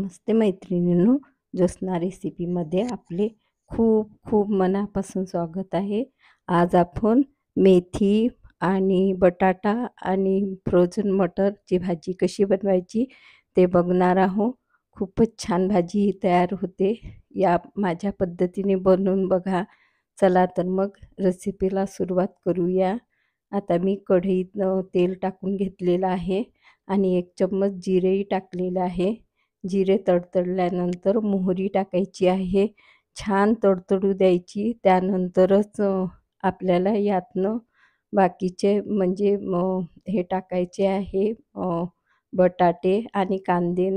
नमस्ते मैत्रिणींनो, ज्योत्स्ना रेसिपीमध्ये आपले खूप खूप मनापासून स्वागत आहे. आज आपण मेथी आणि बटाटा आणि फ्रोझन मटरची भाजी कशी बनवायची ते बघणार आहोत. खूपच छान भाजी ही तयार होते. या माझ्या पद्धतीने बनवून बघा. चला तर मग रेसिपीला सुरुवात करूया. आता मी कढईत तेल टाकून घेतलेलं आहे आणि 1 चम्मच जिरेही टाकलेलं आहे. जिरे तडतडल्यानंतर मोहरी टाकायची आहे. छान तडतडू द्यायची. त्यानंतरच आपल्याला यातनं बाकीचे म्हणजे हे टाकायचे आहे, बटाटे आणि कांदे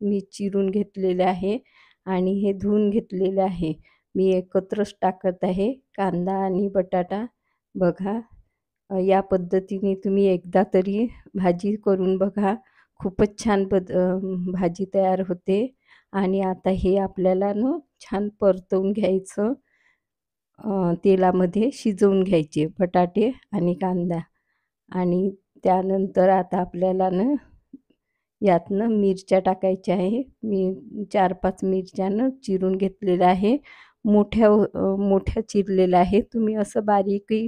मी चिरून घेतलेले आहे आणि हे धुवून घेतलेले आहे. मी एकत्रच टाकत आहे कांदा आणि बटाटा. बघा, या पद्धतीने तुम्ही एकदा तरी भाजी करून बघा. खूपच छान भाजी तयार होते. आणि आता हे आपल्याला छान परतवून घ्यायचं. तेलामध्ये शिजवून घ्यायचे बटाटे आणि कांदा. आणि त्यानंतर आता आपल्याला यातनं मिरच्या टाकायच्या आहे. मी 4-5 मिरच्या चिरून घेतलेल्या आहे. मोठ्या चिरलेल्या आहे. तुम्ही असं बारीकही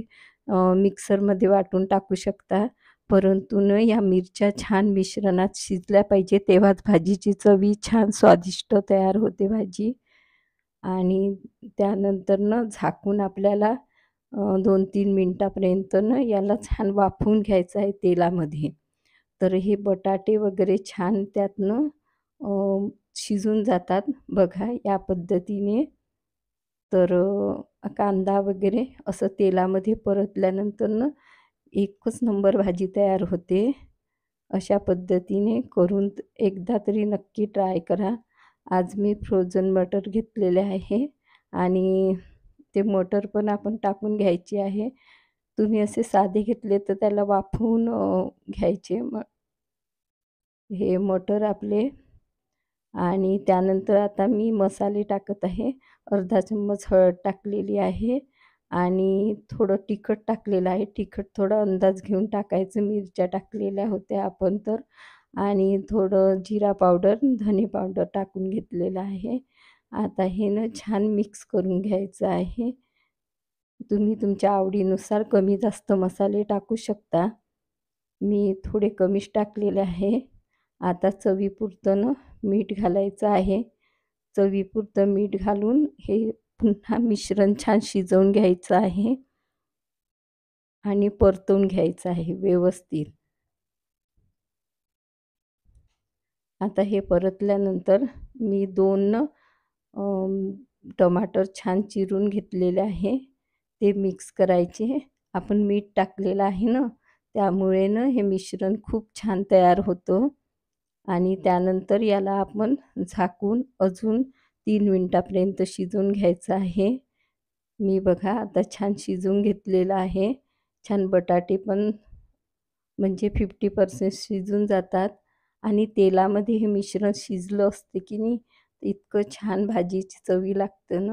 मिक्सरमध्ये वाटून टाकू शकता. परंतु या मिरच्या छान मिश्रणात शिजल्या पाहिजे, तेव्हाच भाजीची चवी छान स्वादिष्ट तयार होते भाजी. आणि त्यानंतर झाकून आपल्याला 2-3 मिनटापर्यंत याला छान वाफवून घ्यायचं आहे तेलामध्ये. तर हे बटाटे वगैरे छान त्यातनं शिजून जातात बघा या पद्धतीने. तर कांदा वगैरे असं तेलामध्ये परतल्यानंतर एकच नंबर भाजी तयार होते. अशा पद्धतीने करून एकदा तरी नक्की ट्राय करा. आज मी फ्रोझन मटर घेतलेले आहे आणि ते मटर पण आपण टाकून घ्यायचे आहे. तुम्ही असे साधे घेतले तर त्याला वाफवून घ्यायचे. हे मटर आपले. आणि त्यानंतर आता मी मसाले टाकत आहे. अर्धा चम्मच हळद टाकलेली आहे आणि थोडं तिखट टाकलेलं आहे. तिखट थोडा अंदाज घेऊन टाकायचं. मिरच्या टाकलेल्या होत्या आपण तर. आणि थोडं जिरा पावडर, धने पावडर टाकून घेतलेलं आहे. आता हे छान मिक्स करून घ्यायचं आहे. तुम्ही तुमच्या आवडीनुसार कमी जास्त मसाले टाकू शकता. मी थोडे कमीच टाकलेले आहे. आता चवीपुरतं मीठ घालायचं आहे. चवीपुरतं मीठ घालून हे पुन्हा मिश्रण छान शिजवून घ्यायचं आहे आणि परतवून घ्यायचं आहे व्यवस्थित. आता हे परतल्यानंतर मी 2 टमाटर छान चिरून घेतलेले आहे. ते मिक्स करायचे. आपण मीठ टाकलेलं आहे त्यामुळे हे मिश्रण खूप छान तयार होतं. आणि त्यानंतर याला आपण झाकून अजून 3 मिनिटापर्यंत शिजवून घ्यायचं आहे. मी बघा आता छान शिजवून घेतलेलं आहे. छान बटाटे पण म्हणजे 50% शिजून जातात आणि तेलामध्ये हे मिश्रण शिजलं असते की नाही, इतकं छान भाजीची चवी लागते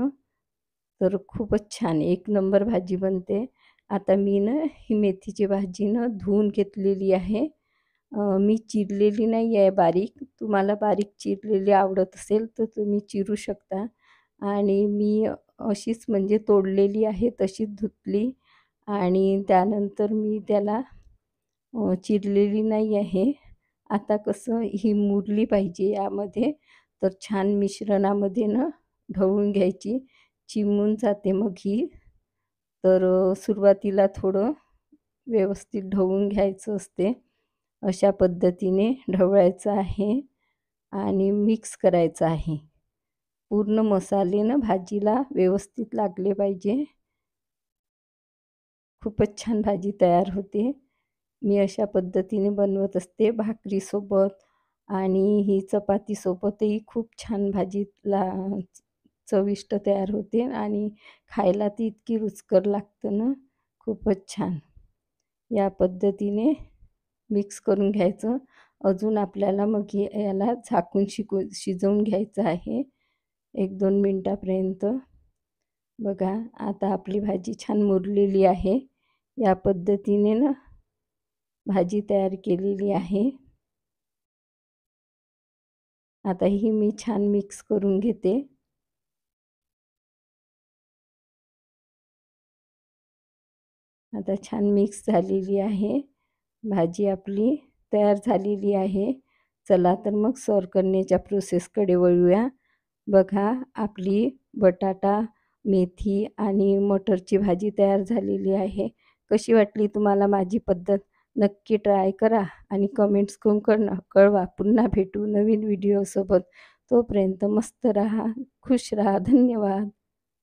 तर खूपच छान एक नंबर भाजी बनते. आता मी ही मेथीची भाजी धुवून घेतलेली आहे. मी चिरलेली नाही आहे बारीक. तुम्हाला बारीक चिरलेली आवडत असेल तर तुम्ही चिरू शकता. आणि मी अशीच म्हणजे तोडलेली आहे, तशीच धुतली. आणि त्यानंतर मी त्याला चिरलेली नाही आहे. आता कसं ही मुरली पाहिजे यामध्ये, तर छान मिश्रणामध्ये ढवळून घ्यायची. चिमून जाते मग ही. तर सुरुवातीला थोडं व्यवस्थित ढवळून घ्यायचं असते. अशा पद्धतीने ढवळायचं आहे आणि मिक्स करायचं आहे. पूर्ण मसाले भाजीला व्यवस्थित लागले पाहिजे. खूपच छान भाजी तयार होते. मी अशा पद्धतीने बनवत असते भाकरीसोबत आणि ही चपातीसोबतही खूप छान भाजीला चविष्ट तयार होते आणि खायला ती इतकी रुचकर लागतं खूपच छान. या पद्धतीने मिक्स करून घ्यायचं. अजून आपल्याला मग याला झाकून शिजवून घ्यायचं आहे 1-2 मिनटापर्यंत. बघा आता आपली भाजी छान मुरलेली आहे. या पद्धतीने भाजी तयार केलेली आहे. आता ही मी छान मिक्स करून घेते. आता छान मिक्स झालेली आहे. भाजी आपली तयार झालेली आहे. चला तर मग सर्व्ह करण्याच्या प्रोसेसकडे वळूया. बघा आपली बटाटा, मेथी आणि मटरची भाजी तयार झालेली आहे. कशी वाटली तुम्हाला माझी पद्धत? नक्की ट्राय करा आणि कमेंट्स करून कळवा. पुन्हा भेटू नवीन व्हिडिओसोबत. तोपर्यंत मस्त राहा, खुश राहा. धन्यवाद.